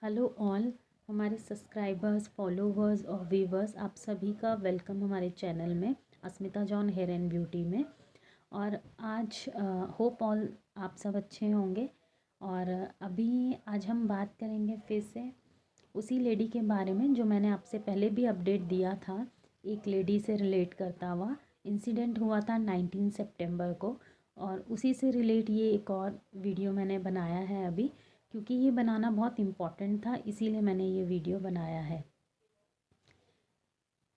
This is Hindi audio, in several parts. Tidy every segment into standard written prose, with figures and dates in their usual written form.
हेलो ऑल हमारे सब्सक्राइबर्स, फॉलोवर्स और व्यूवर्स, आप सभी का वेलकम हमारे चैनल में, अस्मिता जॉन हेयर एंड ब्यूटी में। और आज होप ऑल आप सब अच्छे होंगे। और अभी आज हम बात करेंगे फिर से उसी लेडी के बारे में जो मैंने आपसे पहले भी अपडेट दिया था। एक लेडी से रिलेट करता हुआ इंसिडेंट हुआ था 19 सितंबर को, और उसी से रिलेट ये एक और वीडियो मैंने बनाया है अभी, क्योंकि ये बनाना बहुत इम्पॉर्टेंट था, इसीलिए मैंने ये वीडियो बनाया है।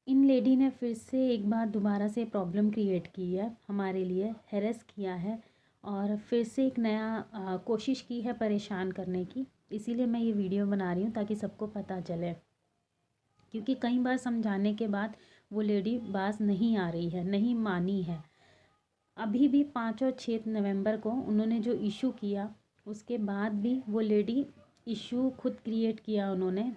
इन लेडी ने फिर से एक बार दोबारा से प्रॉब्लम क्रिएट की है, हमारे लिए हैरेस किया है और फिर से एक नया कोशिश की है परेशान करने की। इसीलिए मैं ये वीडियो बना रही हूँ ताकि सबको पता चले, क्योंकि कई बार समझाने के बाद वो लेडी बात नहीं आ रही है, नहीं मानी है। अभी भी 5 और 6 नवंबर को उन्होंने जो इशू किया, उसके बाद भी वो लेडी इशू खुद क्रिएट किया उन्होंने,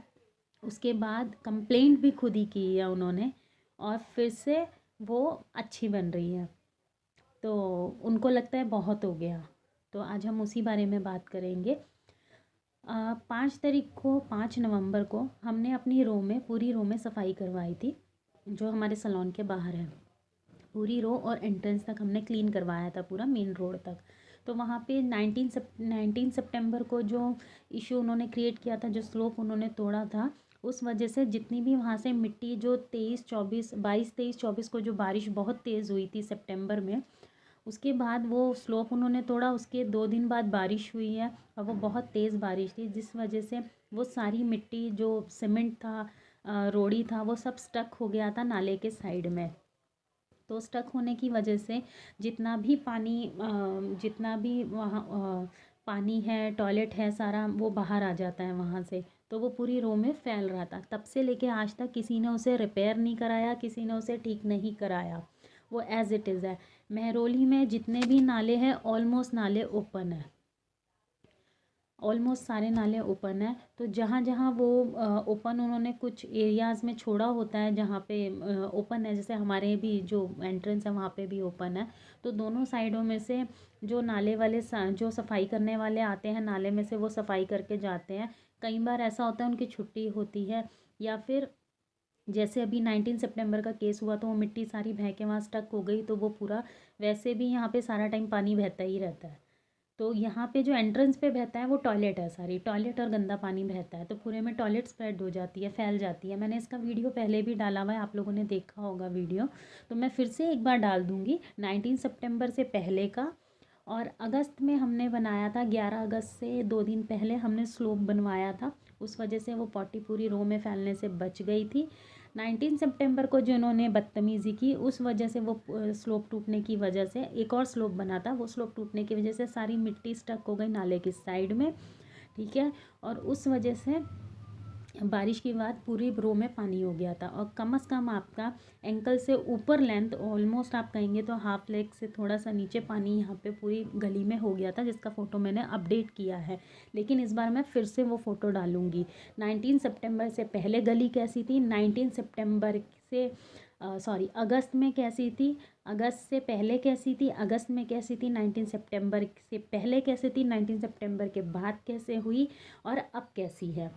उसके बाद कंप्लेंट भी खुद ही की है उन्होंने, और फिर से वो अच्छी बन रही है। तो उनको लगता है बहुत हो गया। तो आज हम उसी बारे में बात करेंगे। 5 नवंबर को हमने अपनी रो में, पूरी रो में सफाई करवाई थी, जो हमारे सैलून के बाहर है। पूरी रो और एंट्रेंस तक हमने क्लीन करवाया था, पूरा मेन रोड तक। तो वहाँ पे 19 सितंबर को जो इशू उन्होंने क्रिएट किया था, जो स्लोप उन्होंने तोड़ा था, उस वजह से जितनी भी वहाँ से मिट्टी, जो 22 23 को जो बारिश बहुत तेज़ हुई थी सितंबर में, उसके बाद वो स्लोप उन्होंने तोड़ा। उसके 2 दिन बाद बारिश हुई है और वो बहुत तेज़ बारिश थी, जिस वजह से वो सारी मिट्टी, जो सीमेंट था, रोड़ी था, वो सब स्टक हो गया था नाले के साइड में। तो स्टक होने की वजह से जितना भी पानी, जितना भी वहाँ पानी है, टॉयलेट है, सारा वो बाहर आ जाता है वहाँ से। तो वो पूरी रो में फैल रहा था। तब से लेके आज तक किसी ने उसे रिपेयर नहीं कराया, किसी ने उसे ठीक नहीं कराया। वो एज़ इट इज़ है। महरौली में जितने भी नाले हैं, ऑलमोस्ट नाले ओपन है, ऑलमोस्ट सारे नाले ओपन है। तो जहाँ जहाँ वो ओपन उन्होंने कुछ एरियाज़ में छोड़ा होता है, जहाँ पे ओपन है, जैसे हमारे भी जो एंट्रेंस है वहाँ पे भी ओपन है। तो दोनों साइडों में से जो नाले वाले जो सफाई करने वाले आते हैं नाले में से, वो सफाई करके जाते हैं। कई बार ऐसा होता है उनकी छुट्टी होती है, या फिर जैसे अभी 19 सितंबर का केस हुआ तो वो मिट्टी सारी बह के वहाँ स्टक हो गई। तो वो पूरा, वैसे भी यहाँ पे सारा टाइम पानी बहता ही रहता है। तो यहाँ पे जो एंट्रेंस पे बहता है वो टॉयलेट है, सारी टॉयलेट और गंदा पानी बहता है, तो पूरे में टॉयलेट स्प्रेड हो जाती है, फैल जाती है। मैंने इसका वीडियो पहले भी डाला हुआ है, आप लोगों ने देखा होगा वीडियो, तो मैं फिर से एक बार डाल दूँगी 19 सितंबर से पहले का। और अगस्त में हमने बनाया था, 11 अगस्त से 2 दिन पहले हमने स्लोप बनवाया था, उस वजह से वो पॉटी पूरी रो में फैलने से बच गई थी। 19 सितंबर को जो इन्होंने बदतमीज़ी की, उस वजह से वो स्लोप टूटने की वजह से एक और स्लोप बना था, वो स्लोप टूटने की वजह से सारी मिट्टी स्टक हो गई नाले की साइड में, ठीक है। और उस वजह से बारिश के बाद पूरी रो में पानी हो गया था, और कम से कम आपका एंकल से ऊपर लेंथ, ऑलमोस्ट आप कहेंगे तो हाफ लेग से थोड़ा सा नीचे पानी यहाँ पे पूरी गली में हो गया था, जिसका फ़ोटो मैंने अपडेट किया है। लेकिन इस बार मैं फिर से वो फ़ोटो डालूँगी। 19 सितंबर से पहले गली कैसी थी, 19 सितंबर से अगस्त में कैसी थी, अगस्त से पहले कैसी थी, अगस्त में कैसी थी, 19 सितंबर से पहले कैसे थी, 19 सितंबर के बाद कैसे हुई, और अब कैसी है।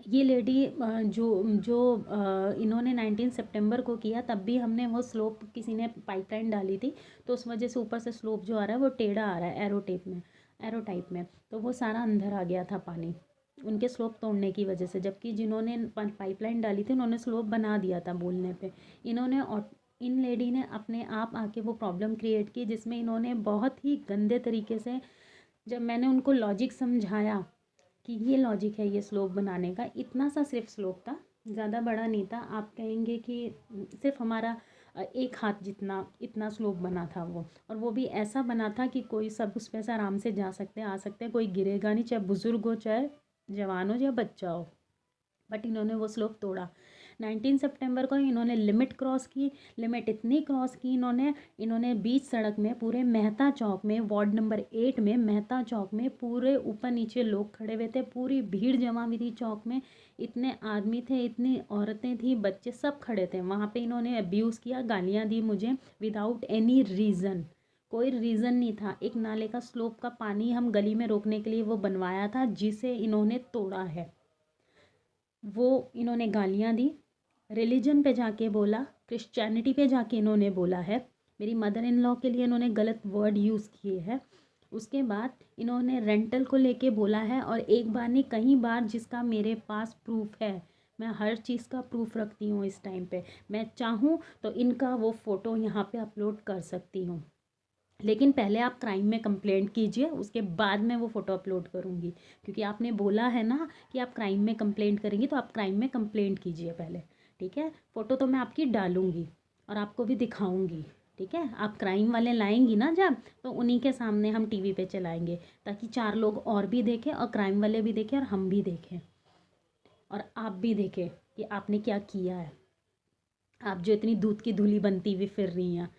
ये लेडी जो जो इन्होंने 19 सितंबर को किया, तब भी हमने वो स्लोप, किसी ने पाइपलाइन डाली थी, तो उस वजह से ऊपर से स्लोप जो आ रहा है वो टेढ़ा आ रहा है, एरो टाइप में। तो वो सारा अंदर आ गया था पानी, उनके स्लोप तोड़ने की वजह से। जबकि जिन्होंने पाइपलाइन डाली थी उन्होंने स्लोप बना दिया था बोलने पे। इन्होंने इन लेडी ने अपने आप आके वो प्रॉब्लम क्रिएट की, जिसमें इन्होंने बहुत ही गंदे तरीके से, जब मैंने उनको लॉजिक समझाया कि ये लॉजिक है ये स्लोप बनाने का, इतना सा सिर्फ स्लोप था, ज़्यादा बड़ा नहीं था। आप कहेंगे कि सिर्फ हमारा एक हाथ जितना, इतना स्लोप बना था वो, और वो भी ऐसा बना था कि कोई सब उस पर से आराम से जा सकते हैं, आ सकते हैं, कोई गिरेगा नहीं, चाहे बुज़ुर्ग हो, चाहे जवान हो, या बच्चा हो। बट इन्होंने वो स्लोप तोड़ा। 19 सितंबर को इन्होंने लिमिट क्रॉस की। लिमिट इतनी क्रॉस की इन्होंने इन्होंने बीच सड़क में, पूरे मेहता चौक में, वार्ड नंबर 8 में मेहता चौक में, पूरे ऊपर नीचे लोग खड़े हुए थे, पूरी भीड़ जमा हुई थी चौक में। इतने आदमी थे, इतनी औरतें थी, बच्चे सब खड़े थे वहाँ पे। इन्होंने अब्यूज़ किया, गालियाँ दी मुझे विदाउट एनी रीज़न, कोई रीज़न नहीं था। एक नाले का स्लोप का पानी हम गली में रोकने के लिए वो बनवाया था, जिसे इन्होंने तोड़ा है। वो इन्होंने गालियाँ दी, रिलीजन पे जाके बोला, क्रिश्चियनिटी पे जाके इन्होंने बोला है, मेरी मदर इन लॉ के लिए इन्होंने गलत वर्ड यूज़ किए हैं। उसके बाद इन्होंने रेंटल को लेके बोला है, और एक बार नहीं कई बार, जिसका मेरे पास प्रूफ है। मैं हर चीज़ का प्रूफ रखती हूँ इस टाइम पे। मैं चाहूँ तो इनका वो फ़ोटो यहाँ पे अपलोड कर सकती हूँ, लेकिन पहले आप क्राइम में कंप्लेंट कीजिए, उसके बाद मैं वो फ़ोटो अपलोड करूँगी। क्योंकि आपने बोला है ना कि आप क्राइम में कंप्लेंट करेंगी, तो आप क्राइम में कंप्लेंट कीजिए पहले, ठीक है। फ़ोटो तो मैं आपकी डालूँगी और आपको भी दिखाऊँगी, ठीक है। आप क्राइम वाले लाएंगी ना जब, तो उन्हीं के सामने हम टीवी पे चलाएंगे, ताकि 4 लोग और भी देखें, और क्राइम वाले भी देखें, और हम भी देखें, और आप भी देखें कि आपने क्या किया है, आप जो इतनी दूध की धूली बनती हुई फिर रही हैं।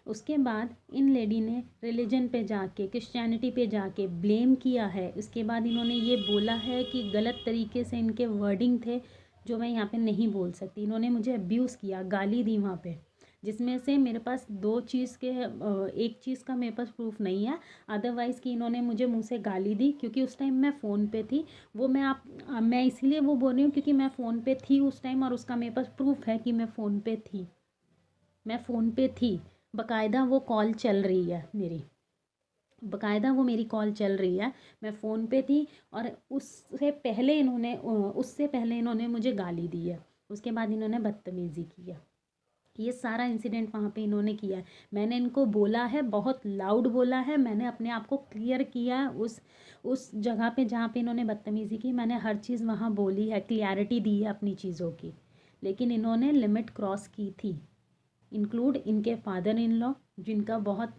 उसके बाद इन लेडी ने रिलीजन पे जाके, क्रिश्चियनिटी पे जाके ब्लेम किया है। उसके बाद इन्होंने ये बोला है कि गलत तरीके से इनके वर्डिंग थे, जो मैं यहाँ पे नहीं बोल सकती। इन्होंने मुझे अब्यूज़ किया, गाली दी वहाँ पे, जिसमें से मेरे पास दो चीज़ के एक चीज़ का मेरे पास प्रूफ नहीं है, अदरवाइज़ कि इन्होंने मुझे मुँह से गाली दी, क्योंकि उस टाइम मैं फ़ोन पे थी। वो मैं इसीलिए वो बोल रही हूँ क्योंकि मैं फ़ोन पे थी उस टाइम, और उसका मेरे पास प्रूफ है कि मैं फ़ोन पे थी। मैं फ़ोन पे थी, बकायदा वो कॉल चल रही है मेरी, बकायदा वो मेरी कॉल चल रही है, मैं फ़ोन पे थी। और उससे पहले इन्होंने मुझे गाली दी है। उसके बाद इन्होंने बदतमीज़ी की है। ये सारा इंसिडेंट वहाँ पे इन्होंने किया है। मैंने इनको बोला है, बहुत लाउड बोला है, मैंने अपने आप को क्लियर किया है। उस जगह पे जहाँ पे इन्होंने बदतमीज़ी की, मैंने हर चीज़ वहाँ बोली है, क्लियरिटी दी है अपनी चीज़ों की। लेकिन इन्होंने लिमिट क्रॉस की थी, इंक्लूड इनके फादर इन लॉ, जिनका बहुत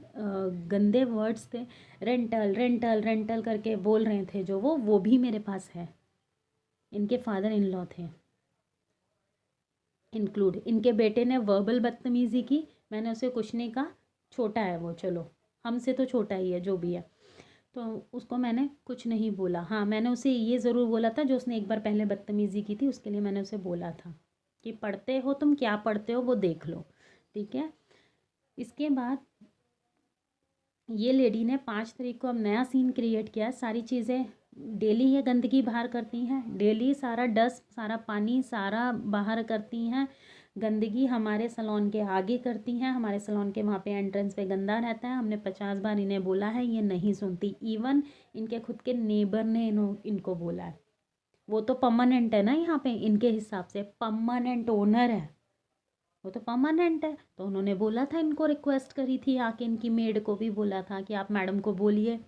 गंदे वर्ड्स थे। रेंटल रेंटल रेंटल करके बोल रहे थे जो वो भी मेरे पास है। इनके फादर इन लॉ थे इंक्लूड। इनके बेटे ने वर्बल बदतमीज़ी की, मैंने उसे कुछ नहीं कहा, छोटा है वो, चलो हमसे तो छोटा ही है जो भी है, तो उसको मैंने कुछ नहीं बोला। हाँ, मैंने उसे ये ज़रूर बोला था, जो उसने एक बार पहले बदतमीज़ी की थी, उसके लिए मैंने उसे बोला था कि पढ़ते हो तुम, क्या पढ़ते हो वो देख लो, ठीक है। इसके बाद ये लेडी ने 5 तारीख को अब नया सीन क्रिएट किया। सारी चीज़ें डेली ये गंदगी बाहर करती हैं, डेली सारा डस्ट, सारा पानी, सारा बाहर करती हैं। गंदगी हमारे सलोन के आगे करती हैं, हमारे सलोन के वहाँ पे एंट्रेंस पे गंदा रहता है। हमने 50 बार इन्हें बोला है, ये नहीं सुनती। इवन इनके खुद के नेबर ने इनको बोला है। वो तो परमानेंट है ना यहाँ पे, इनके हिसाब से परमानेंट ओनर है, वो तो परमानेंट है। तो उन्होंने बोला था, इनको रिक्वेस्ट करी थी आके, इनकी मेड को भी बोला था कि आप मैडम को बोलिए।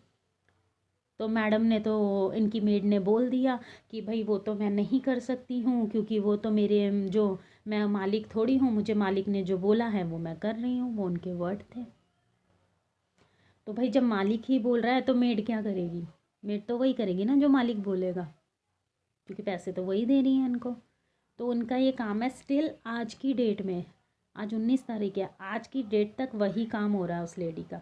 तो मैडम ने तो, इनकी मेड ने बोल दिया कि भाई वो तो मैं नहीं कर सकती हूँ, क्योंकि वो तो मेरे जो, मैं मालिक थोड़ी हूँ, मुझे मालिक ने जो बोला है वो मैं कर रही हूँ, वो उनके वर्ड थे। तो भाई जब मालिक ही बोल रहा है तो मेड क्या करेगी? मेड तो वही करेगी ना जो मालिक बोलेगा, क्योंकि पैसे तो वही दे रही हैं इनको। तो उनका ये काम है स्टिल, आज की डेट में, आज 19 तारीख है, आज की डेट तक वही काम हो रहा है उस लेडी का।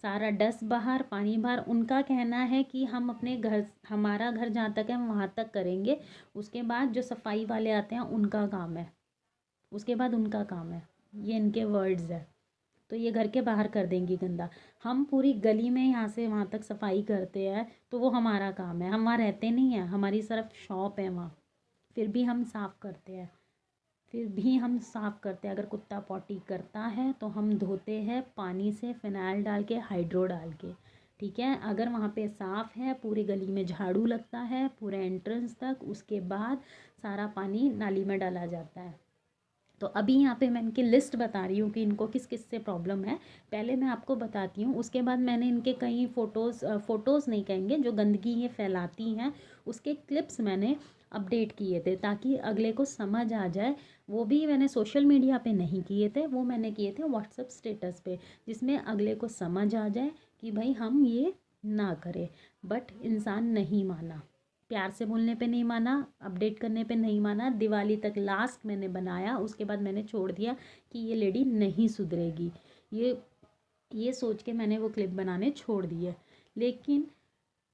सारा डस्ट बाहर, पानी बाहर। उनका कहना है कि हम अपने घर, हमारा घर जहाँ तक है हम वहाँ तक करेंगे, उसके बाद जो सफाई वाले आते हैं उनका काम है, उसके बाद उनका काम है, ये इनके वर्ड्स है। तो ये घर के बाहर कर देंगी गंदा। हम पूरी गली में यहाँ से वहाँ तक सफाई करते हैं, तो वो हमारा काम है। हम वहाँ रहते नहीं हैं, हमारी सिर्फ शॉप है वहाँ, फिर भी हम साफ़ करते हैं, फिर भी हम साफ़ करते हैं। अगर कुत्ता पॉटी करता है तो हम धोते हैं पानी से, फिनाइल डाल के, हाइड्रो डाल के, ठीक है। अगर वहाँ पे साफ़ है, पूरी गली में झाड़ू लगता है पूरे एंट्रेंस तक, उसके बाद सारा पानी नाली में डाला जाता है। तो अभी यहाँ पे मैं इनकी लिस्ट बता रही हूँ कि इनको किस किस से प्रॉब्लम है, पहले मैं आपको बताती हूँ। उसके बाद मैंने इनके कई फ़ोटोज़ नहीं कहेंगे, जो गंदगी ये फैलाती हैं उसके क्लिप्स मैंने अपडेट किए थे, ताकि अगले को समझ आ जाए। वो भी मैंने सोशल मीडिया पे नहीं किए थे, वो मैंने किए थे व्हाट्सएप स्टेटस पे, जिसमें अगले को समझ आ जाए कि भाई हम ये ना करें। बट इंसान नहीं माना, प्यार से बोलने पे नहीं माना, अपडेट करने पे नहीं माना। दिवाली तक लास्ट मैंने बनाया, उसके बाद मैंने छोड़ दिया कि ये लेडी नहीं सुधरेगी, ये सोच के मैंने वो क्लिप बनाने छोड़ दिए। लेकिन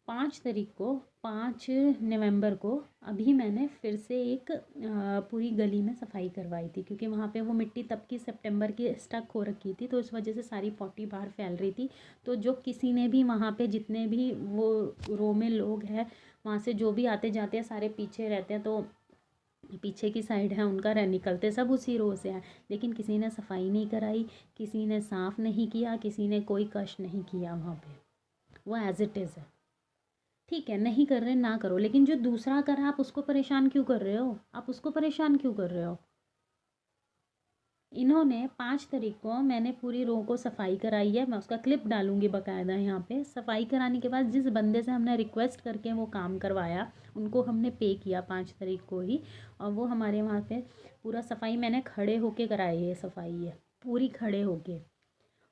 5 तारीख को, 5 नवंबर को, अभी मैंने फिर से एक पूरी गली में सफाई करवाई थी, क्योंकि वहाँ पे वो मिट्टी तब की सितंबर की स्टक हो रखी थी, तो इस वजह से सारी पॉटी बाहर फैल रही थी। तो जो किसी ने भी वहाँ पे, जितने भी वो रो में लोग हैं, वहाँ से जो भी आते जाते हैं सारे पीछे रहते हैं, तो पीछे की साइड है उनका, निकलते सब उसी रो से हैं, लेकिन किसी ने सफाई नहीं कराई, किसी ने साफ़ नहीं किया, किसी ने कोई कष्ट नहीं किया वहाँ पे। वो एज़ इट इज़ है। ठीक है, नहीं कर रहे ना करो, लेकिन जो दूसरा कर रहा है आप उसको परेशान क्यों कर रहे हो? आप उसको परेशान क्यों कर रहे हो? इन्होंने 5 तारीख को मैंने पूरी रो को सफाई कराई है, मैं उसका क्लिप डालूंगी बकायदा यहाँ पे। सफाई कराने के बाद जिस बंदे से हमने रिक्वेस्ट करके वो काम करवाया, उनको हमने पे किया 5 तारीख को ही, और वो हमारे वहाँ पे पूरा सफाई मैंने खड़े होके कराई है, सफाई है पूरी खड़े होके।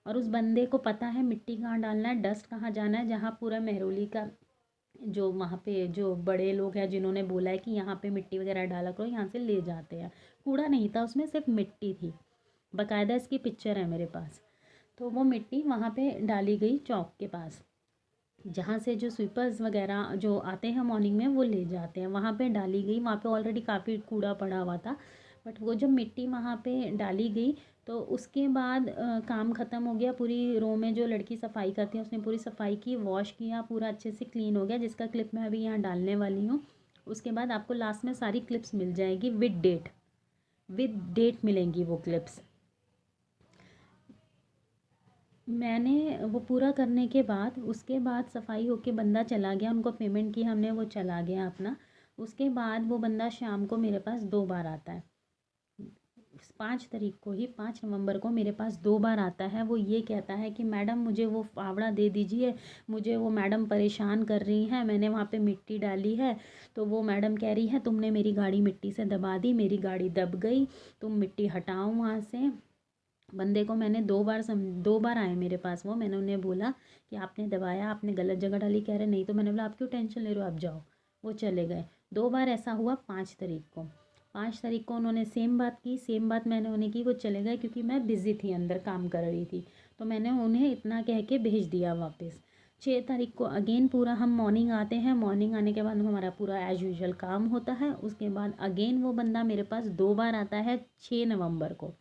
और उस बंदे को पता है मिट्टी कहाँ डालना है, डस्ट कहाँ जाना है, जहाँ पूरा मेहरौली का जो वहाँ पे जो बड़े लोग हैं जिन्होंने बोला है कि यहाँ पे मिट्टी वगैरह डाला करो, यहाँ से ले जाते हैं। कूड़ा नहीं था उसमें, सिर्फ मिट्टी थी, बकायदा इसकी पिक्चर है मेरे पास। तो वो मिट्टी वहाँ पे डाली गई चौक के पास, जहाँ से जो स्वीपर्स वगैरह जो आते हैं मॉर्निंग में वो ले जाते हैं, वहाँ पे डाली गई। वहाँ पे ऑलरेडी काफ़ी कूड़ा पड़ा हुआ था, बट वो जब मिट्टी वहाँ पे डाली गई तो उसके बाद काम ख़त्म हो गया। पूरी रो में जो लड़की सफाई करती है उसने पूरी सफाई की, वॉश किया, पूरा अच्छे से क्लीन हो गया, जिसका क्लिप मैं अभी यहाँ डालने वाली हूँ। उसके बाद आपको लास्ट में सारी क्लिप्स मिल जाएगी विद डेट मिलेंगी वो क्लिप्स। मैंने वो पूरा करने के बाद, उसके बाद सफाई होके बंदा चला गया, उनको पेमेंट की हमने, वो चला गया अपना। उसके बाद वो बंदा शाम को मेरे पास 2 बार आता है। 5 तारीख को ही, 5 नवंबर को मेरे पास 2 बार आता है। वो ये कहता है कि मैडम मुझे वो फावड़ा दे दीजिए, मुझे वो मैडम परेशान कर रही हैं, मैंने वहाँ पे मिट्टी डाली है तो वो मैडम कह रही है तुमने मेरी गाड़ी मिट्टी से दबा दी, मेरी गाड़ी दब गई, तुम मिट्टी हटाओ वहाँ से। बंदे को मैंने 2 बार आए मेरे पास वो, मैंने उन्हें बोला कि आपने दबाया, आपने गलत जगह डाली, कह रहे नहीं, तो मैंने बोला आप क्यों टेंशन ले रहे हो, आप जाओ। वो चले गए। 2 बार ऐसा हुआ 5 तारीख को। 5 तारीख को उन्होंने सेम बात की, सेम बात मैंने उन्हें की, वो चले गए क्योंकि मैं बिज़ी थी, अंदर काम कर रही थी, तो मैंने उन्हें इतना कह के भेज दिया वापस। 6 तारीख को अगेन पूरा हम मॉर्निंग आते हैं, मॉर्निंग आने के बाद हमारा पूरा एज यूजल काम होता है। उसके बाद अगेन वो बंदा मेरे पास 2 बार आता है 6 नवंबर को।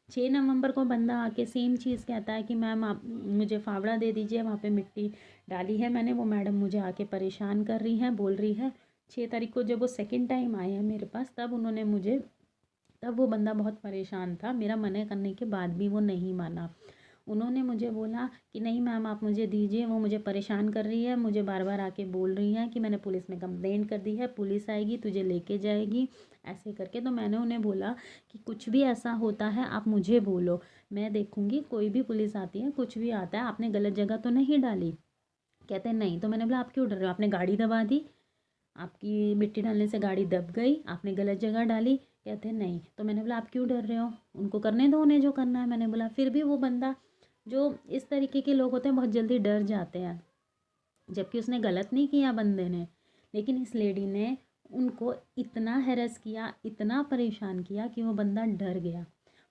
6 नवंबर को बंदा आके सेम चीज़ कहता है कि मैम आप मुझे फावड़ा दे दीजिए, वहाँ पे मिट्टी डाली है मैंने, वो मैडम मुझे आके परेशान कर रही हैं, बोल रही है। 6 तारीख को जब वो सेकंड टाइम आए हैं मेरे पास, तब वो बंदा बहुत परेशान था, मेरा मना करने के बाद भी वो नहीं माना। उन्होंने मुझे बोला कि नहीं मैम आप मुझे दीजिए, वो मुझे परेशान कर रही है, मुझे बार बार आके बोल रही हैं कि मैंने पुलिस में कंप्लेंट कर दी है, पुलिस आएगी तुझे लेके जाएगी, ऐसे करके। तो मैंने उन्हें बोला कि कुछ भी ऐसा होता है आप मुझे बोलो, मैं देखूँगी, कोई भी पुलिस आती है, कुछ भी आता है, आपने गलत जगह तो नहीं डाली। कहते नहीं। तो मैंने बोला आप क्यों डर रहे हो, आपने गाड़ी दबा दी, आपकी मिट्टी डालने से गाड़ी दब गई, आपने गलत जगह डाली। कहते नहीं। तो मैंने बोला आप क्यों डर रहे हो, उनको करने दो, उन्हें जो करना है। मैंने बोला फिर भी वो बंदा, जो इस तरीके के लोग होते हैं बहुत जल्दी डर जाते हैं, जबकि उसने गलत नहीं किया बंदे ने, लेकिन इस लेडी ने उनको इतना हैरेस किया, इतना परेशान किया कि वो बंदा डर गया।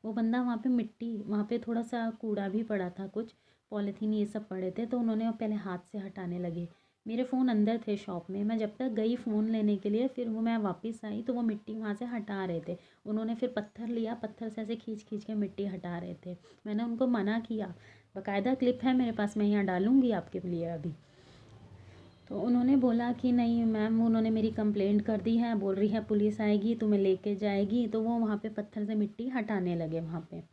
वो बंदा वहाँ पे मिट्टी, वहाँ पे थोड़ा सा कूड़ा भी पड़ा था, कुछ पॉलीथीन ये सब पड़े थे, तो उन्होंने पहले हाथ से हटाने लगे। मेरे फ़ोन अंदर थे शॉप में, मैं जब तक गई फ़ोन लेने के लिए, फिर वो मैं वापस आई तो वो मिट्टी वहाँ से हटा रहे थे। उन्होंने फिर पत्थर लिया, पत्थर से ऐसे खींच खींच के मिट्टी हटा रहे थे। मैंने उनको मना किया, बाकायदा क्लिप है मेरे पास, मैं यहाँ डालूँगी आपके लिए अभी। तो उन्होंने बोला कि नहीं मैम, उन्होंने मेरी कंप्लेंट कर दी है, बोल रही है पुलिस आएगी तुम्हें लेके जाएगी। तो वो वहाँ पे पत्थर से मिट्टी हटाने लगे वहाँ पे।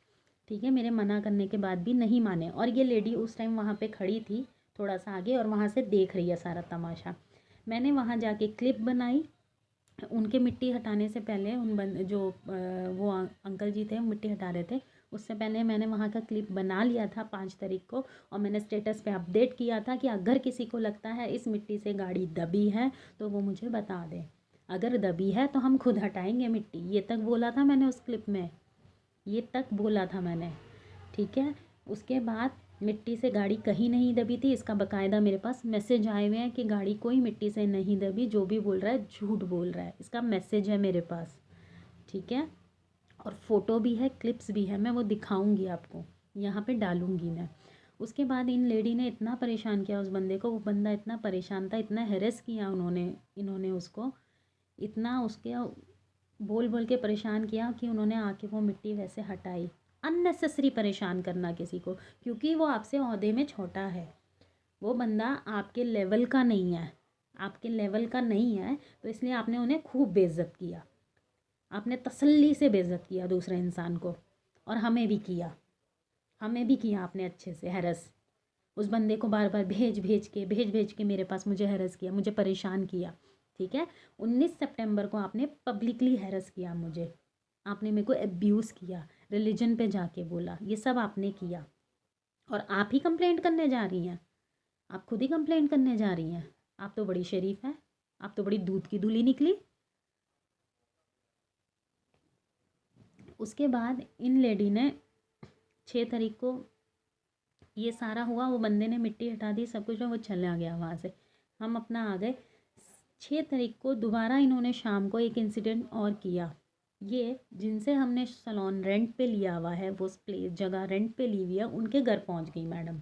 ठीक है, मेरे मना करने के बाद भी नहीं माने। और ये लेडी उस टाइम वहाँ पे खड़ी थी थोड़ा सा आगे, और वहाँ से देख रही है सारा तमाशा। मैंने वहाँ जाके क्लिप बनाई। उनके मिट्टी हटाने से पहले वो अंकल जी थे, मिट्टी हटा रहे थे, उससे पहले मैंने वहाँ का क्लिप बना लिया था 5 तारीख को, और मैंने स्टेटस पे अपडेट किया था कि अगर किसी को लगता है इस मिट्टी से गाड़ी दबी है तो वो मुझे बता दे, अगर दबी है तो हम खुद हटाएंगे मिट्टी। ये तक बोला था मैंने उस क्लिप में, ये तक बोला था मैंने। ठीक है, उसके बाद मिट्टी से गाड़ी कहीं नहीं दबी थी, इसका बकायदा मेरे पास मैसेज आए हुए हैं कि गाड़ी कोई मिट्टी से नहीं दबी, जो भी बोल रहा है झूठ बोल रहा है, इसका मैसेज है मेरे पास। ठीक है, और फ़ोटो भी है, क्लिप्स भी है, मैं वो दिखाऊंगी आपको, यहाँ पे डालूंगी मैं। उसके बाद इन लेडी ने इतना परेशान किया उस बंदे को, वो बंदा इतना परेशान था, इतना हेरेस किया इन्होंने उसको, इतना उसके बोल बोल के परेशान किया कि उन्होंने आके वो मिट्टी वैसे हटाई। अननेसेसरी परेशान करना किसी को, क्योंकि वो आपसे ओहदे में छोटा है, वो बंदा आपके लेवल का नहीं है, आपके लेवल का नहीं है, तो इसलिए आपने उन्हें खूब बेइज्जत किया। आपने तसल्ली से बेइज्जत किया दूसरे इंसान को, और हमें भी किया आपने अच्छे से हैरस। उस बंदे को बार बार भेज के मेरे पास मुझे हैरस किया, मुझे परेशान किया। ठीक है, 19 सितंबर को आपने पब्लिकली हैरस किया मुझे, आपने मेरे को अब्यूज़ किया, रिलीजन पे जाके बोला, ये सब आपने किया। और आप ही कंप्लेंट करने जा रही हैं, आप खुद ही कंप्लेंट करने जा रही हैं। आप तो बड़ी शरीफ हैं, आप तो बड़ी दूध की धुली निकली। उसके बाद इन लेडी ने 6 तारीख को ये सारा हुआ, वो बंदे ने मिट्टी हटा दी, सब कुछ, वो चला गया वहाँ से, हम अपना आ गए। 6 तारीख को दोबारा इन्होंने शाम को एक इंसिडेंट और किया। ये जिनसे हमने सलोन रेंट पे लिया हुआ है, वो प्लेस जगह रेंट पे ली हुई है, उनके घर पहुँच गई मैडम।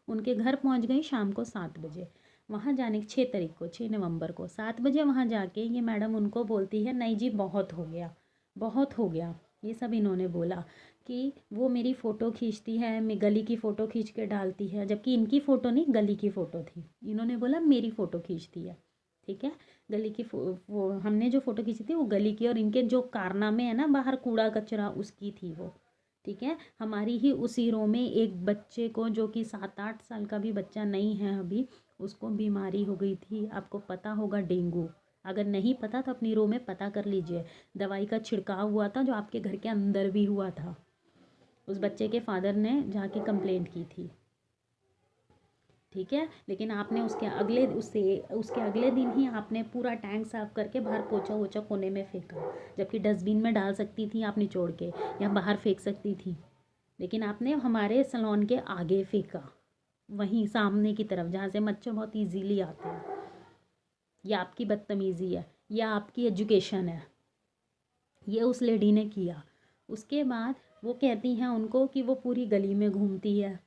उनके घर पहुँच गई शाम को 7 बजे। वहाँ जाने 6 तारीख को, 6 नवंबर को 7 बजे वहाँ जाके ये मैडम उनको बोलती है, नहीं जी बहुत हो गया, बहुत हो गया। ये सब इन्होंने बोला कि वो मेरी फ़ोटो खींचती है, मैं गली की फ़ोटो खींच के डालती है, जबकि इनकी फ़ोटो नहीं, गली की फ़ोटो थी। इन्होंने बोला मेरी फ़ोटो खींचती है। ठीक है, गली की वो हमने जो फ़ोटो खींची थी वो गली की, और इनके जो कारनामे है ना बाहर कूड़ा कचरा, उसकी थी वो। ठीक है, हमारी ही उसी रो में एक बच्चे को, जो कि 7-8 साल का भी बच्चा नहीं है अभी, उसको बीमारी हो गई थी, आपको पता होगा, डेंगू। अगर नहीं पता तो अपनी रो में पता कर लीजिए। दवाई का छिड़काव हुआ था जो आपके घर के अंदर भी हुआ था। उस बच्चे के फादर ने जाके कंप्लेंट की थी। ठीक है, लेकिन आपने उसके अगले दिन ही आपने पूरा टैंक साफ करके बाहर पोछा वोछा कोने में फेंका, जबकि डस्टबिन में डाल सकती थी आप निचोड़ के, या बाहर फेंक सकती थी, लेकिन आपने हमारे सलोन के आगे फेंका, वहीं सामने की तरफ, जहाँ से मच्छर बहुत इजीली आते हैं। यह आपकी बदतमीज़ी है, यह आपकी एजुकेशन है, ये उस लेडी ने किया। उसके बाद वो कहती हैं उनको कि वो पूरी गली में घूमती है,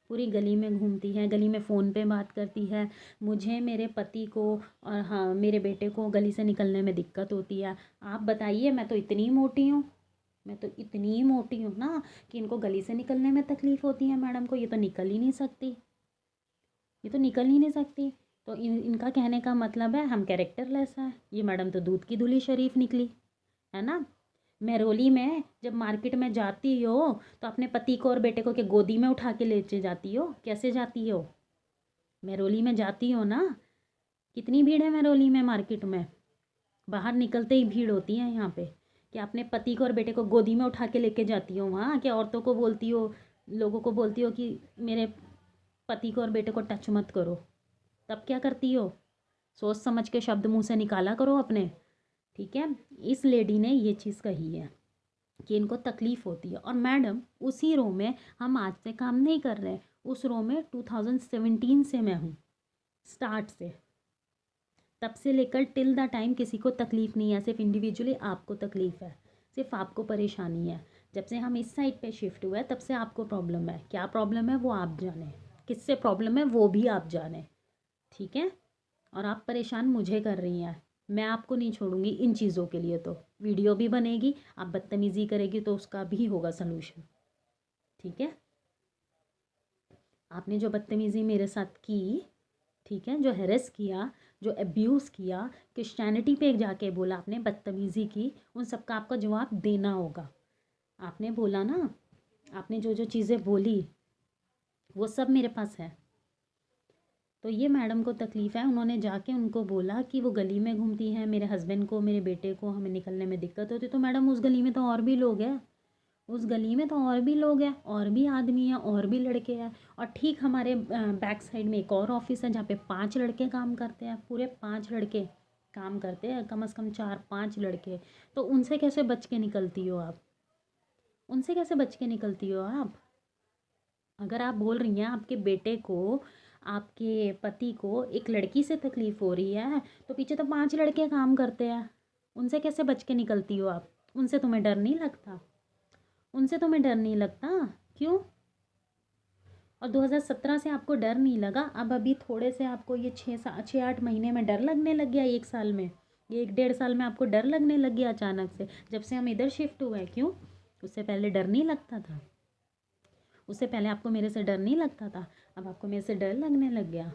पूरी गली में घूमती है, गली में फ़ोन पे बात करती है। मुझे, मेरे पति को और हाँ मेरे बेटे को गली से निकलने में दिक्कत होती है। आप बताइए, मैं तो इतनी मोटी हूँ, मैं तो इतनी मोटी हूँ ना कि इनको गली से निकलने में तकलीफ़ होती है मैडम को, ये तो निकल ही नहीं सकती, ये तो निकल ही नहीं सकती। तो इनका कहने का मतलब है हम कैरेक्टरलेस हैं। ये मैडम तो दूध की धुली शरीफ निकली, है ना। मेहरौली में जब मार्केट में जाती हो तो अपने पति को और बेटे को के गोदी में उठा के लेके जाती हो, कैसे जाती हो। मेहरौली में जाती हो ना, कितनी भीड़ है मेहरौली में मार्केट में, बाहर निकलते ही भीड़ होती है यहाँ पे। कि अपने पति को और बेटे को गोदी में उठा के लेके जाती हो वहाँ, क्या औरतों को बोलती हो, लोगों को बोलती हो कि मेरे पति को और बेटे को टच मत करो, तब क्या करती हो। सोच समझ के शब्द मुँह से निकाला करो अपने। ठीक है, इस लेडी ने ये चीज़ कही है कि इनको तकलीफ़ होती है। और मैडम उसी रो में हम आज से काम नहीं कर रहे हैं, उस रो में 2017 से मैं हूँ, स्टार्ट से, तब से लेकर टिल द टाइम किसी को तकलीफ़ नहीं है, सिर्फ इंडिविजुअली आपको तकलीफ़ है, सिर्फ आपको परेशानी है। जब से हम इस साइड पे शिफ्ट हुए तब से आपको प्रॉब्लम है, क्या प्रॉब्लम है वो आप जाने, किससे प्रॉब्लम है वो भी आप जाने। ठीक है, और आप परेशान मुझे कर रही हैं, मैं आपको नहीं छोड़ूंगी इन चीज़ों के लिए। तो वीडियो भी बनेगी, आप बदतमीज़ी करेगी तो उसका भी होगा सलूशन। ठीक है, आपने जो बदतमीज़ी मेरे साथ की, ठीक है, जो हेरेस किया, जो अब्यूज़ किया, क्रिश्चियनिटी पे जाके बोला आपने, बदतमीज़ी की, उन सब का आपको जवाब देना होगा। आपने बोला ना, आपने जो जो चीज़ें बोली वो सब मेरे पास है। तो ये मैडम को तकलीफ़ है, उन्होंने जाके उनको बोला कि वो गली में घूमती हैं, मेरे हस्बैंड को, मेरे बेटे को, हमें निकलने में दिक्कत होती। तो मैडम उस गली में तो और भी लोग हैं, उस गली में तो और भी लोग हैं, और भी आदमी हैं, और भी लड़के हैं। और ठीक हमारे बैक साइड में एक और ऑफिस है जहाँ पे 5 लड़के काम करते हैं, पूरे 5 लड़के काम करते हैं, कम से कम 4-5 लड़के। तो उनसे कैसे बच के निकलती हो आप, उनसे कैसे बच के निकलती हो आप। अगर आप बोल रही हैं आपके बेटे को, आपके पति को एक लड़की से तकलीफ़ हो रही है, तो पीछे तो 5 लड़के काम करते हैं, उनसे कैसे बच के निकलती हो आप। उनसे तुम्हें डर नहीं लगता, उनसे तुम्हें डर नहीं लगता, क्यों। और 2017 से आपको डर नहीं लगा, अब अभी थोड़े से आपको ये 6-8 महीने में डर लगने लग गया, 1 साल में, ये 1-1.5 साल में आपको डर लगने लग गया अचानक से, जब से हम इधर शिफ्ट हुए हैं। क्यों, उससे पहले डर नहीं लगता था, उससे पहले आपको मेरे से डर नहीं लगता था, अब आपको मेरे से डर लगने लग गया।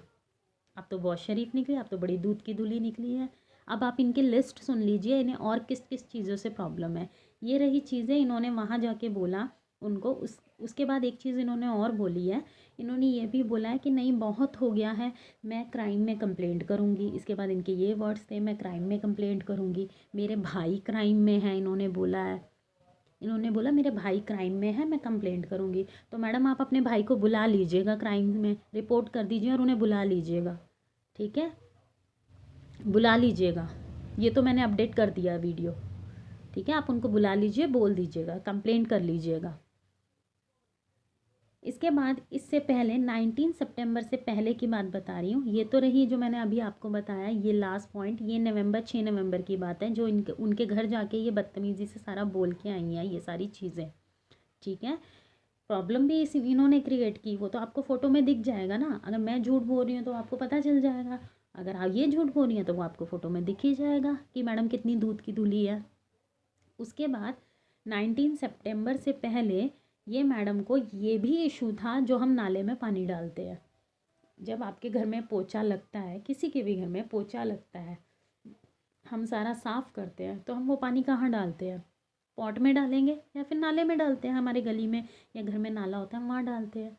आप तो बहुत शरीफ निकली, आप तो बड़ी दूध की धुली निकली है। अब आप इनकी लिस्ट सुन लीजिए, इन्हें और किस किस चीज़ों से प्रॉब्लम है। ये रही चीज़ें, इन्होंने वहाँ जाके बोला उनको। उसके बाद एक चीज़ इन्होंने और बोली है, इन्होंने ये भी बोला है कि नहीं बहुत हो गया है, मैं क्राइम में कंप्लेंट करूँगी। इसके बाद इनके ये वर्ड्स थे, मैं क्राइम में कंप्लेंट करूँगी, मेरे भाई क्राइम में है, इन्होंने बोला है। इन्होंने बोला मेरे भाई क्राइम में है, मैं कंप्लेंट करूँगी। तो मैडम आप अपने भाई को बुला लीजिएगा, क्राइम में रिपोर्ट कर दीजिए और उन्हें बुला लीजिएगा, ठीक है, बुला लीजिएगा। ये तो मैंने अपडेट कर दिया वीडियो, ठीक है, आप उनको बुला लीजिए, बोल दीजिएगा, कंप्लेंट कर लीजिएगा। इसके बाद इससे पहले 19 सितंबर से पहले की बात बता रही हूँ। ये तो रही जो मैंने अभी आपको बताया, ये लास्ट पॉइंट, ये 6 नवंबर की बात है, जो इनके उनके घर जाके ये बदतमीज़ी से सारा बोल के आई हैं ये सारी चीज़ें, ठीक है। प्रॉब्लम भी इसी इन्होंने क्रिएट की, वो तो आपको फ़ोटो में दिख जाएगा ना। अगर मैं झूठ बोल रही हूँ तो आपको पता चल जाएगा, अगर आप ये झूठ बोल रही हैं तो वो आपको फ़ोटो में दिख ही जाएगा कि मैडम कितनी दूध की धुली है। उसके बाद 19 सितंबर से पहले ये मैडम को ये भी इशू था, जो हम नाले में पानी डालते हैं। जब आपके घर में पोछा लगता है, किसी के भी घर में पोछा लगता है, हम सारा साफ़ करते हैं, तो हम वो पानी कहाँ डालते हैं? पॉट में डालेंगे या फिर नाले में डालते हैं। हमारे गली में या घर में नाला होता है, हम वहाँ डालते हैं,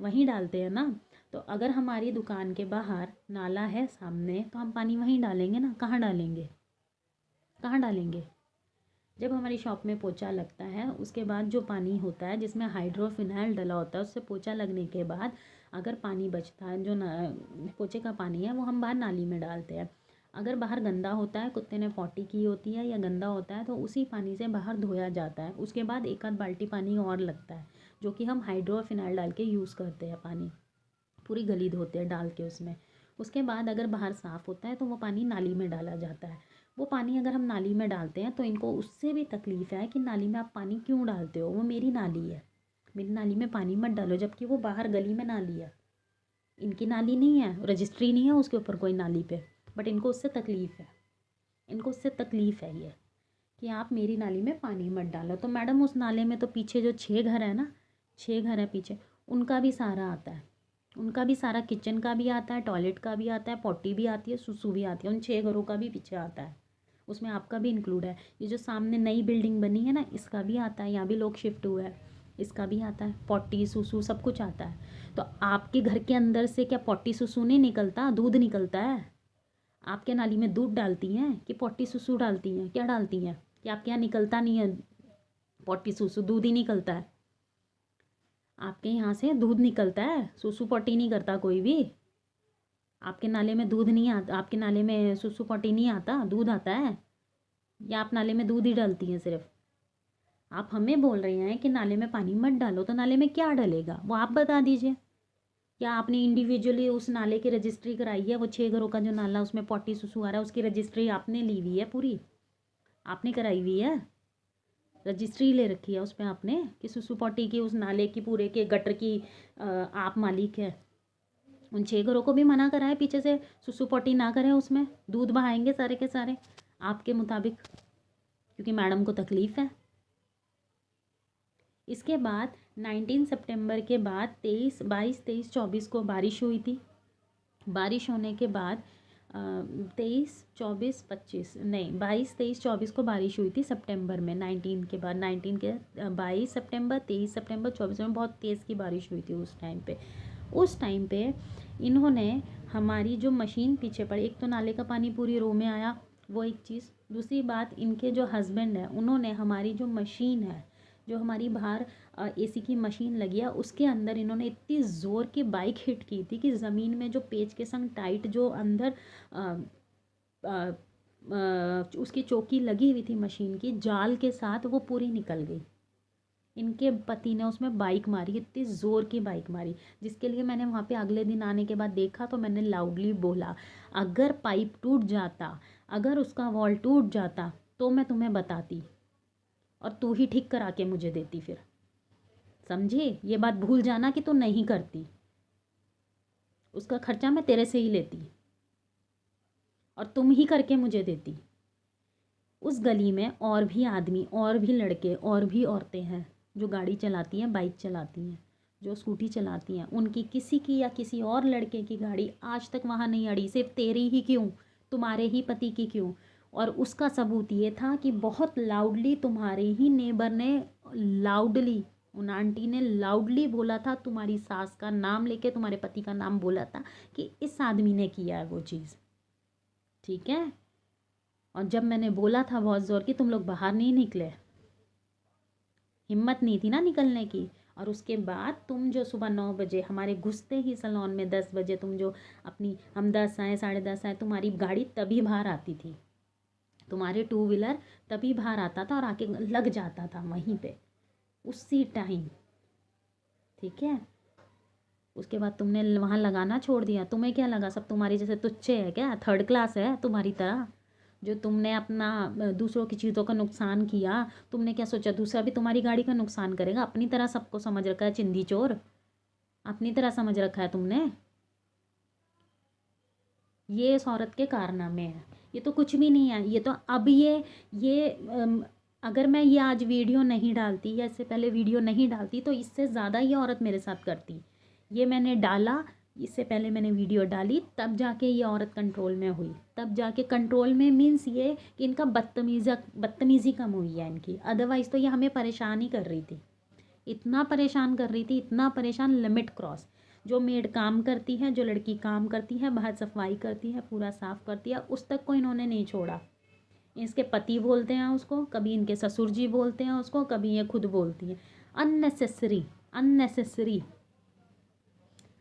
वहीं डालते हैं ना। तो अगर हमारी दुकान के बाहर नाला है सामने, तो हम पानी वहीं डालेंगे ना। कहाँ डालेंगे? कहाँ डालेंगे? जब हमारी शॉप में पोछा लगता है, उसके बाद जो पानी होता है जिसमें हाइड्रोफिनाइल डला होता है, उससे पोछा लगने के बाद अगर पानी बचता है, जो पोछे का पानी है, वो हम बाहर नाली में डालते हैं। अगर बाहर गंदा होता है, कुत्ते ने पॉटी की होती है या गंदा होता है, तो उसी पानी से बाहर धोया जाता है। उसके बाद एक आध बाल्टी पानी और लगता है, जो कि हम हाइड्रोफिनाइल डाल के यूज़ करते हैं। पानी पूरी गली धोते हैं डाल के उसमें। उसके बाद अगर बाहर साफ़ होता है तो वो पानी नाली में डाला जाता है। वो पानी अगर हम नाली में डालते हैं तो इनको उससे भी तकलीफ़ है कि नाली में आप पानी क्यों डालते हो, वो मेरी नाली है, मेरी नाली में पानी मत डालो, जबकि वो बाहर गली में नाली है। इनकी नाली नहीं है, रजिस्ट्री नहीं है उसके ऊपर कोई नाली पे, बट इनको उससे तकलीफ़ है। इनको उससे तकलीफ़ है ये कि आप मेरी नाली में पानी मत डालो। तो मैडम उस नाले में तो पीछे जो 6 घर है ना, 6 घर है पीछे, उनका भी सारा आता है। उनका भी सारा, किचन का भी आता है, टॉयलेट का भी आता है, पॉटी भी आती है, सुसु भी आती है। उन 6 घरों का भी पीछे आता है, उसमें आपका भी इंक्लूड है। ये जो सामने नई बिल्डिंग बनी है ना, इसका भी आता है, यहाँ भी लोग शिफ्ट हुए हैं, इसका भी आता है। पॉटी सुसु सब कुछ आता है। तो आपके घर के अंदर से क्या पॉटी सुसु नहीं निकलता, दूध निकलता है? आपके नाली में दूध डालती हैं कि पॉटी सुसु डालती हैं? क्या डालती हैं कि आपके यहाँ निकलता नहीं है पॉटी सुसु? दूध ही निकलता है आपके यहाँ से, दूध निकलता है, सुसु पॉटी नहीं करता कोई भी। आपके नाले में दूध नहीं आता, आपके नाले में सुसु पॉटी नहीं आता, दूध आता है? या आप नाले में दूध ही डालती हैं सिर्फ? आप हमें बोल रहे हैं कि नाले में पानी मत डालो, तो नाले में क्या डलेगा वो आप बता दीजिए। क्या आपने इंडिविजुअली उस नाले की रजिस्ट्री कराई है? वो 6 घरों का जो नाला उसमें पॉटी सुसु आ रहा है, उसकी रजिस्ट्री आपने ली हुई है? पूरी आपने कराई हुई है, रजिस्ट्री ले रखी है उस पर आपने कि सुसु पॉटी की, उस नाले की, पूरे के गटर की आप मालिक है। उन 6 घरों को भी मना करा है पीछे से सुसु पॉटी ना करें, उसमें दूध बहाएंगे सारे के सारे आपके मुताबिक, क्योंकि मैडम को तकलीफ़ है। इसके बाद 19 सितंबर के बाद 23, 22, 23, 24 को बारिश हुई थी। बारिश होने के बाद 23, 24, 25 नहीं 22, 23, 24 को बारिश हुई थी सितंबर में। 19 के बाद 19 के 22 सितंबर, 23 सितंबर, 24 में बहुत तेज़ की बारिश हुई थी उस टाइम पे। उस टाइम पे इन्होंने हमारी जो मशीन पीछे पड़ी, एक तो नाले का पानी पूरी रो में आया, वो एक चीज़। दूसरी बात, इनके जो हस्बैंड है उन्होंने हमारी जो मशीन है, जो हमारी बाहर एसी की मशीन लगी है, उसके अंदर इन्होंने इतनी ज़ोर की बाइक हिट की थी कि ज़मीन में जो पेच के संग टाइट जो अंदर उसकी चौकी लगी हुई थी मशीन की, जाल के साथ वो पूरी निकल गई। इनके पति ने उसमें बाइक मारी, इतनी ज़ोर की बाइक मारी, जिसके लिए मैंने वहाँ पे अगले दिन आने के बाद देखा तो मैंने लाउडली बोला, अगर पाइप टूट जाता, अगर उसका वॉल टूट जाता तो मैं तुम्हें बताती और तू ही ठीक करा के मुझे देती। फिर समझी? ये बात भूल जाना कि तू नहीं करती, उसका खर्चा मैं तेरे से ही लेती और तुम ही करके मुझे देती। उस गली में और भी आदमी, और भी लड़के, और भी औरतें हैं जो गाड़ी चलाती हैं, बाइक चलाती हैं, जो स्कूटी चलाती हैं। उनकी किसी की या किसी और लड़के की गाड़ी आज तक वहाँ नहीं अड़ी। सिर्फ तेरी ही क्यों? तुम्हारे ही पति की क्यों? और उसका सबूत ये था कि बहुत लाउडली तुम्हारे ही नेबर ने लाउडली, उन आंटी ने लाउडली बोला था, तुम्हारी सास का नाम लेके तुम्हारे पति का नाम बोला था कि इस आदमी ने किया है वो चीज़, ठीक है। और जब मैंने बोला था बहुत ज़ोर की, तुम लोग बाहर नहीं निकले, हिम्मत नहीं थी ना निकलने की। और उसके बाद तुम जो सुबह 9 बजे हमारे घुसते ही सैलून में 10 बजे तुम जो अपनी, हम 10 आए 10:30 आए, तुम्हारी गाड़ी तभी बाहर आती थी, तुम्हारे 2 व्हीलर तभी बाहर आता था और आके लग जाता था वहीं पे उसी टाइम, ठीक है। उसके बाद तुमने वहाँ लगाना छोड़ दिया। तुम्हें क्या लगा सब तुम्हारी जैसे तुच्छे है क्या, थर्ड क्लास है तुम्हारी तरह? जो तुमने अपना दूसरों की चीज़ों का नुकसान किया, तुमने क्या सोचा दूसरा भी तुम्हारी गाड़ी का नुकसान करेगा? अपनी तरह सबको समझ रखा है चिंदी चोर, अपनी तरह समझ रखा है तुमने। ये इस औरत के कारनामे हैं, ये तो कुछ भी नहीं है। ये तो अब ये अगर मैं ये आज वीडियो नहीं डालती या इससे पहले वीडियो नहीं डालती तो इससे ज़्यादा ये औरत मेरे साथ करती। ये मैंने डाला, इससे पहले मैंने वीडियो डाली, तब जाके ये औरत कंट्रोल में हुई। तब जाके कंट्रोल में मीन्स ये कि इनका बदतमीज़ी कम हुई है इनकी। अदरवाइज़ तो ये हमें परेशान ही कर रही थी, इतना परेशान कर रही थी, इतना परेशान, लिमिट क्रॉस। जो मेड काम करती है, जो लड़की काम करती है, बाहर सफाई करती है, पूरा साफ़ करती है, उस तक को इन्होंने नहीं छोड़ा। इसके पति बोलते हैं उसको, कभी इनके ससुर जी बोलते हैं उसको, कभी ये खुद बोलती है। अननेसेसरी अननेसेसरी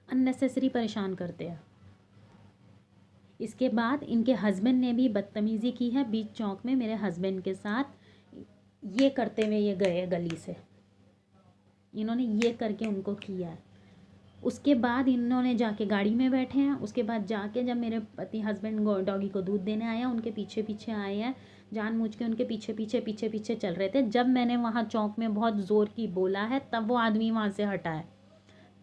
अननेसेसरी परेशान करते हैं। इसके बाद इनके हस्बैंड ने भी बदतमीज़ी की है बीच चौक में मेरे हस्बैंड के साथ। ये करते हुए ये गए गली से, इन्होंने ये करके उनको किया है। उसके बाद इन्होंने जाके गाड़ी में बैठे हैं। उसके बाद जाके जब मेरे पति हस्बैंड डॉगी को दूध देने आया, उनके पीछे पीछे आए हैं, जानबूझ के उनके पीछे पीछे चल रहे थे। जब मैंने वहाँ चौक में बहुत ज़ोर की बोला है तब वो आदमी वहाँ से हटा है,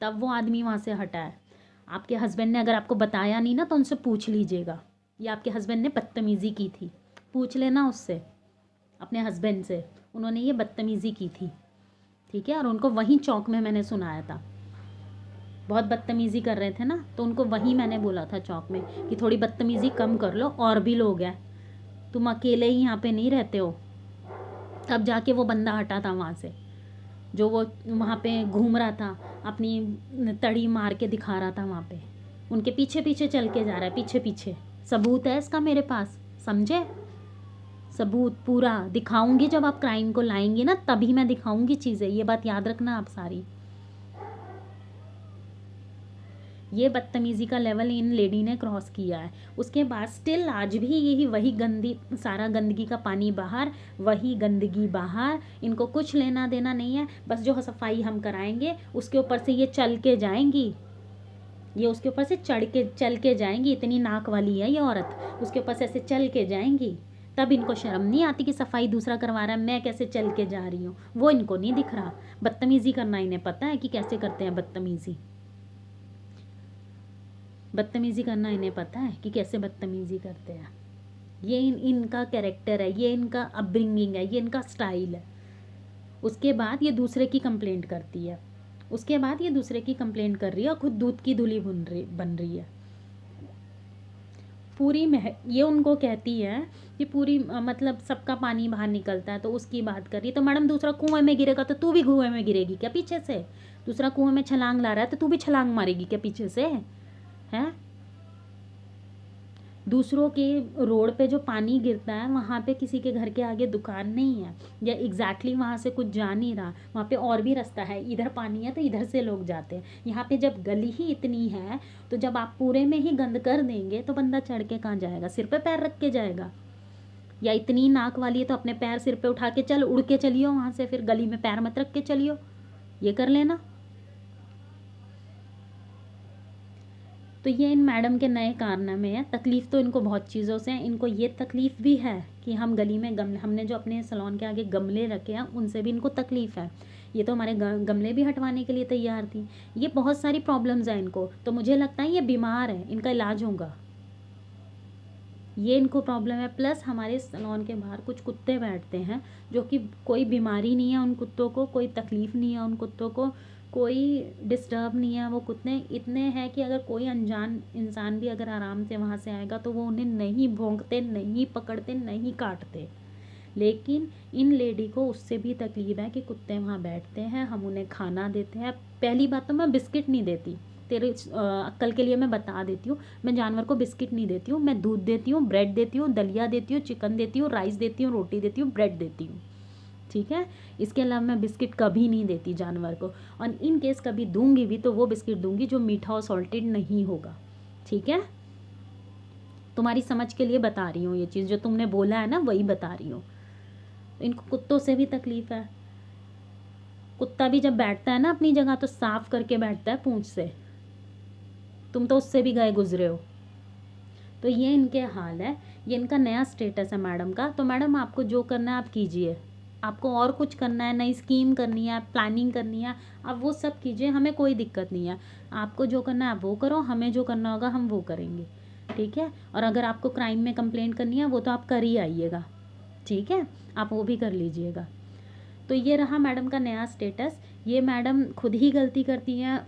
तब वो आदमी वहाँ से हटा है। आपके हस्बैंड ने अगर आपको बताया नहीं ना तो उनसे पूछ लीजिएगा, ये आपके हस्बैंड ने बदतमीज़ी की थी, पूछ लेना उससे, अपने हस्बैंड से, उन्होंने ये बदतमीज़ी की थी, ठीक है। और उनको वहीं चौक में मैंने सुनाया था, बहुत बदतमीज़ी कर रहे थे ना, तो उनको वहीं मैंने बोला था चौक में कि थोड़ी बदतमीज़ी कम कर लो, और भी लोग हैं, तुम अकेले ही यहाँ पे नहीं रहते हो। तब जाके वो बंदा हटा था वहाँ से, जो वो वहाँ पे घूम रहा था, अपनी तड़ी मार के दिखा रहा था वहाँ पे, उनके पीछे पीछे चल के जा रहा है, पीछे पीछे। सबूत है इसका मेरे पास, समझे? सबूत पूरा दिखाऊंगी, जब आप क्राइम को लाएंगे ना तभी मैं दिखाऊंगी चीज़ें, ये बात याद रखना आप सारी। ये बदतमीज़ी का लेवल इन लेडी ने क्रॉस किया है। उसके बाद स्टिल आज भी यही वही गंदी, सारा गंदगी का पानी बाहर, वही गंदगी बाहर, इनको कुछ लेना देना नहीं है। बस जो सफाई हम कराएंगे उसके ऊपर से ये चल के जाएंगी, ये उसके ऊपर से चल के जाएंगी। इतनी नाक वाली है ये औरत, उसके ऊपर से ऐसे चल के जाएंगी। तब इनको शर्म नहीं आती कि सफाई दूसरा करवा रहा है, मैं कैसे चल के जा रही हूँ, वो इनको नहीं दिख रहा। बदतमीज़ी करना इन्हें पता है कि कैसे करते हैं बदतमीज़ी, बदतमीज़ी करना इन्हें पता है कि कैसे बदतमीज़ी करते हैं। ये इनका कैरेक्टर है, ये इनका अपब्रिंगिंग है, ये इनका स्टाइल है। उसके बाद ये दूसरे की कंप्लेंट करती है, उसके बाद ये दूसरे की कंप्लेंट कर रही है और खुद दूध की धुली बन रही है पूरी। ये उनको कहती है कि पूरी मतलब सबका पानी बाहर निकलता है, तो उसकी बात कर रही है। तो मैडम दूसरा कुएं में गिरेगा तो तू भी कुएं में गिरेगी क्या पीछे से? दूसरा कुएं में छलांग ला रहा है तो तू भी छलांग मारेगी क्या पीछे से? है, दूसरों के रोड पे जो पानी गिरता है वहाँ पे किसी के घर के आगे दुकान नहीं है, या एग्जैक्टली वहाँ से कुछ जा नहीं रहा, वहाँ पे और भी रास्ता है, इधर पानी है तो इधर से लोग जाते हैं। यहाँ पे जब गली ही इतनी है तो जब आप पूरे में ही गंद कर देंगे तो बंदा चढ़ के कहाँ जाएगा? सिर पे पैर रख के जाएगा? या इतनी नाक वाली है तो अपने पैर सिर पे उठा के चल, उड़ के चलियो वहाँ से, फिर गली में पैर मत रख के चलियो, ये कर लेना। तो ये इन मैडम के नए कारनामे हैं। तकलीफ़ तो इनको बहुत चीज़ों से है। इनको ये तकलीफ़ भी है कि हम गली में गमले, हमने जो अपने सैलून के आगे गमले रखे हैं उनसे भी इनको तकलीफ़ है। ये तो हमारे गमले भी हटवाने के लिए तैयार थी। ये बहुत सारी प्रॉब्लम्स हैं इनको, तो मुझे लगता है ये बीमार है, इनका इलाज होगा, ये इनको प्रॉब्लम है। प्लस हमारे सैलून के बाहर कुछ कुत्ते बैठते हैं जो कि कोई बीमारी नहीं है उन कुत्तों को, कोई तकलीफ़ नहीं है उन कुत्तों को, कोई डिस्टर्ब नहीं है। वो कुत्ते इतने हैं कि अगर कोई अनजान इंसान भी अगर आराम से वहाँ से आएगा तो वो उन्हें नहीं भौंकते, नहीं पकड़ते, नहीं काटते। लेकिन इन लेडी को उससे भी तकलीफ है कि कुत्ते वहाँ बैठते हैं, हम उन्हें खाना देते हैं। पहली बात तो मैं बिस्किट नहीं देती, तेरे अक्ल के लिए मैं बता देती हूँ, मैं जानवर को बिस्किट नहीं देती हूँ। मैं दूध देती हूँ, ब्रेड देती हूँ, दलिया देती हूँ, चिकन देती हूँ, राइस देती हूँ, रोटी देती हूँ, ब्रेड देती हूँ, ठीक है। इसके अलावा मैं बिस्किट कभी नहीं देती जानवर को, और इन केस कभी दूंगी भी तो वो बिस्किट दूंगी जो मीठा और सॉल्टेड नहीं होगा, ठीक है। तुम्हारी समझ के लिए बता रही हूँ, ये चीज़ जो तुमने बोला है ना वही बता रही हूँ। इनको कुत्तों से भी तकलीफ है। कुत्ता भी जब बैठता है ना अपनी जगह तो साफ करके बैठता है पूंछ से, तुम तो उससे भी गए गुजरे हो। तो ये इनके हाल है, ये इनका नया स्टेटस है मैडम का। तो मैडम आपको जो करना है आप कीजिए, आपको और कुछ करना है, नई स्कीम करनी है, प्लानिंग करनी है, आप वो सब कीजिए, हमें कोई दिक्कत नहीं है। आपको जो करना है आप वो करो, हमें जो करना होगा हम वो करेंगे, ठीक है। और अगर आपको क्राइम में कंप्लेंट करनी है वो तो आप कर ही आइएगा, ठीक है, आप वो भी कर लीजिएगा। तो ये रहा मैडम का नया स्टेटस। ये मैडम खुद ही गलती करती हैं,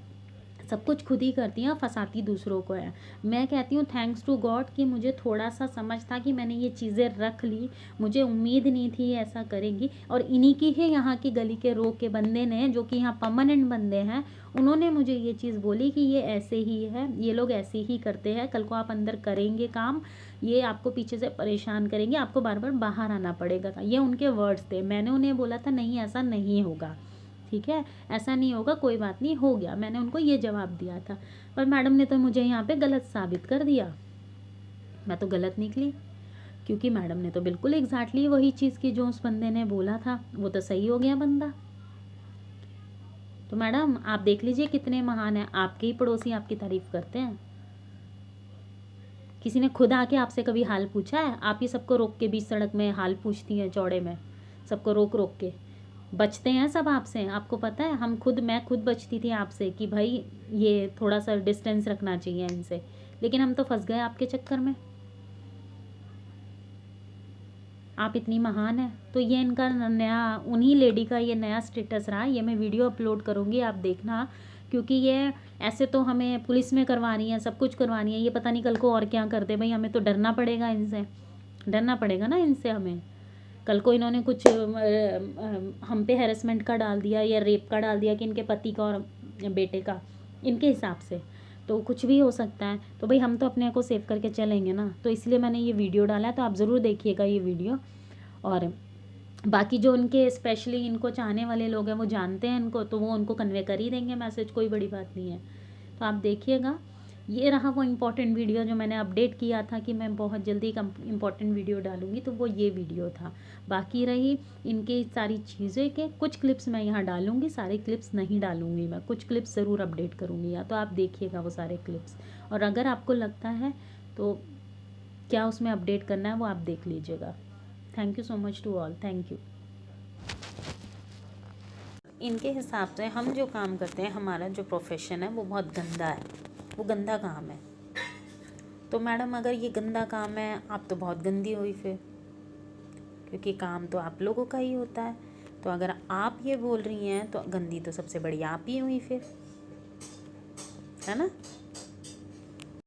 सब कुछ खुद ही करती हैं, फंसाती दूसरों को है। मैं कहती हूँ थैंक्स टू गॉड कि मुझे थोड़ा सा समझ था कि मैंने ये चीज़ें रख ली, मुझे उम्मीद नहीं थी ये ऐसा करेगी। और इन्हीं की है यहाँ की गली के रोक के बंदे ने, जो कि यहाँ परमानेंट बंदे हैं, उन्होंने मुझे ये चीज़ बोली कि ये ऐसे ही है, ये लोग ऐसे ही करते हैं, कल को आप अंदर करेंगे काम, ये आपको पीछे से परेशान करेंगे, आपको बार बार बाहर आना पड़ेगा था। ये उनके वर्ड्स थे। मैंने उन्हें बोला था नहीं ऐसा नहीं होगा, ठीक है, ऐसा नहीं होगा, कोई बात नहीं, हो गया, मैंने उनको ये जवाब दिया था। पर मैडम ने तो मुझे यहाँ पे गलत साबित कर दिया। मैं तो गलत निकली, क्योंकि मैडम ने तो बिल्कुल एग्जैक्टली वही चीज़ की जो उस बंदे ने बोला था, वो तो सही हो गया बंदा। तो मैडम आप देख लीजिए कितने महान हैं, आपके ही पड़ोसी आपकी तारीफ करते हैं। किसी ने खुद आके आपसे कभी हाल पूछा है? आप ही सबको रोक के बीच सड़क में हाल पूछती हैं, चौड़े में सबको रोक रोक के बचते हैं सब आपसे। आपको पता है मैं खुद बचती थी आपसे कि भाई ये थोड़ा सा डिस्टेंस रखना चाहिए इनसे, लेकिन हम तो फंस गए आपके चक्कर में। आप इतनी महान है। तो ये इनका नया, उन्हीं लेडी का ये नया स्टेटस रहा। ये मैं वीडियो अपलोड करूँगी, आप देखना, क्योंकि ये ऐसे तो हमें पुलिस में करवानी है, सब कुछ करवानी है, ये पता नहीं कल को और क्या कर दे। भाई हमें तो डरना पड़ेगा इनसे, डरना पड़ेगा ना इनसे हमें। कल को इन्होंने कुछ हम पे हैरेसमेंट का डाल दिया या रेप का डाल दिया कि इनके पति का और बेटे का, इनके हिसाब से तो कुछ भी हो सकता है। तो भाई हम तो अपने को सेव करके चलेंगे ना, तो इसलिए मैंने ये वीडियो डाला है। तो आप ज़रूर देखिएगा ये वीडियो। और बाकी जो उनके स्पेशली इनको चाहने वाले लोग हैं वो जानते हैं इनको, तो वो उनको कन्वे कर ही देंगे मैसेज, कोई बड़ी बात नहीं है। तो आप देखिएगा। ये रहा वो इम्पॉर्टेंट वीडियो जो मैंने अपडेट किया था कि मैं बहुत जल्दी इम्पॉर्टेंट वीडियो डालूंगी, तो वो ये वीडियो था। बाकी रही इनकी सारी चीज़ें के कुछ क्लिप्स मैं यहाँ डालूंगी, सारे क्लिप्स नहीं डालूंगी मैं, कुछ क्लिप्स ज़रूर अपडेट करूँगी, या तो आप देखिएगा वो सारे क्लिप्स। और अगर आपको लगता है तो क्या उसमें अपडेट करना है वो आप देख लीजिएगा। Thank you so much to all, thank you. इनके हिसाब से हम जो काम करते हैं, हमारा जो प्रोफेशन है वो बहुत गंदा है, वो गंदा काम है। तो मैडम अगर ये गंदा काम है, आप तो बहुत गंदी हुई फिर, क्योंकि काम तो आप लोगों का ही होता है। तो अगर आप ये बोल रही हैं तो गंदी तो सबसे बड़ी आप ही हुई फिर, है ना।